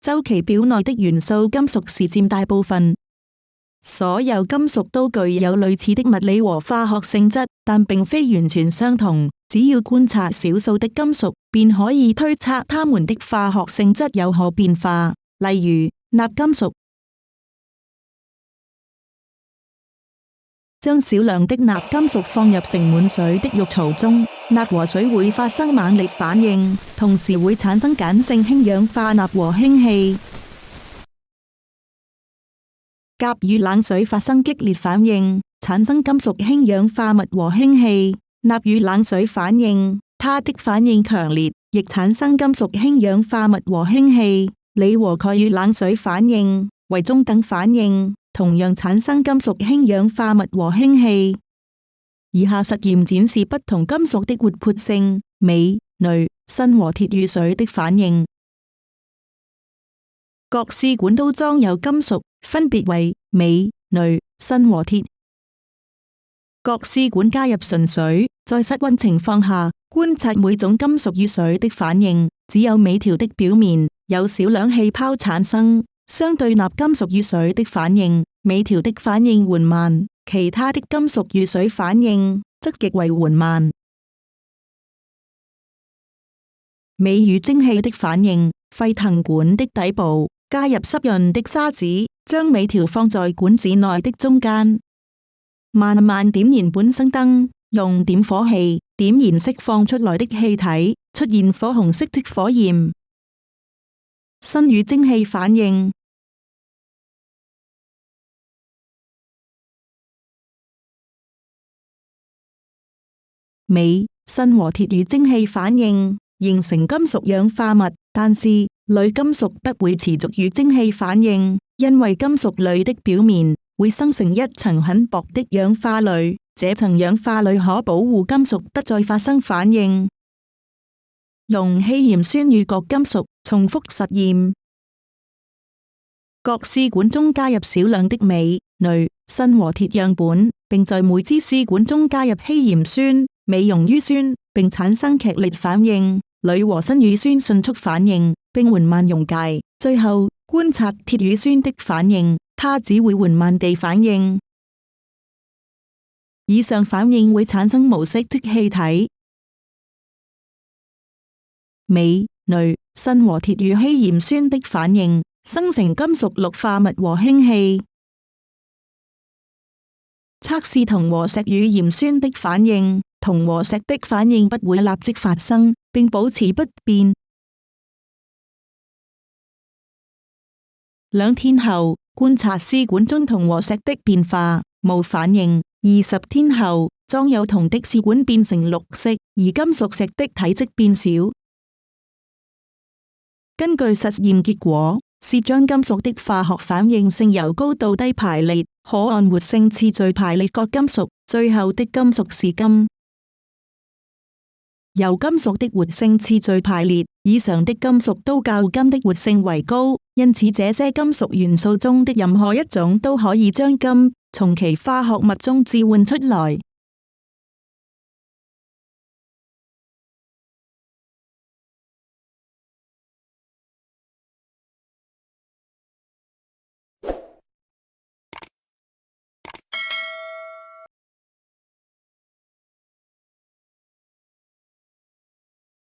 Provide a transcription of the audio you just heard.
周期表內的元素金屬是佔大部分。所有金屬都具有類似的物理和化學性質，但並非完全相同。只要觀察少數的金屬，便可以推測它們的化學性質有何變化。例如，鈉金屬。將少量的鈉金屬放入盛滿水的浴槽中，鈉和水會發生猛烈反應，同時會產生鹼性氫氧化鈉和氫氣。鉀與冷水發生激烈反應，產生金屬氫氧化物和氫氣。鈉與冷水反應，它的反應強烈，亦產生金屬氫氧化物和氫氣。鋰和鈣與冷水反應，為中等反應，同樣產生金屬氫氧化物和氫氣。以下實驗展示不同金屬的活潑性：鎂、鋁、砷和鐵與水的反應。各試管都裝有金屬，分別為鎂、鋁、砷和鐵。各試管加入純水，在室溫情況下觀察每種金屬與水的反應。只有鎂條的表面有少量氣泡產生，相對鈉金屬與水的反應，鎂條的反應緩慢，其他的金屬與水反應則極為緩慢。鎂與蒸汽的反應：沸騰管的底部加入濕潤的沙子，將鎂條放在管子內的中間，慢慢點燃本生燈，用點火器點燃釋放出來的氣體，出現火紅色的火焰。砷與蒸汽反應：鎂、砷和鐵與蒸汽反應，形成金屬氧化物，但是鋁金屬不會持續與蒸汽反應，因為金屬鋁的表面會生成一層很薄的氧化鋁，這層氧化鋁可保護金屬不再發生反應。用稀鹽酸與鉻金屬重複實驗。各試管中加入少量的鎂、鋁、砷和鐵樣本，並在每支試管中加入稀鹽酸，鎂溶於酸，並產生劇烈反應。鋁和砷與酸迅速反應，並緩慢溶解。最後觀察鐵與酸的反應，它只會緩慢地反應。以上反應會產生無色的氣體。鎂、鋁、砷和鐵與稀鹽酸的反應，生成金屬氯化物和氫氣。測試銅和錫與鹽酸的反應，銅和錫的反應不會立即發生，並保持不變。2天後，觀察試管中銅和錫的變化，無反應。20天後，裝有銅的試管變成綠色，而金屬錫的體積變小。根據實驗結果，是將金屬的化學反應性由高到低排列，可按活性次序排列各金屬，最後的金屬是金。由金屬的活性次序排列，以上的金屬都較金的活性為高，因此這些金屬元素中的任何一種都可以將金從其化學物中召喚出來。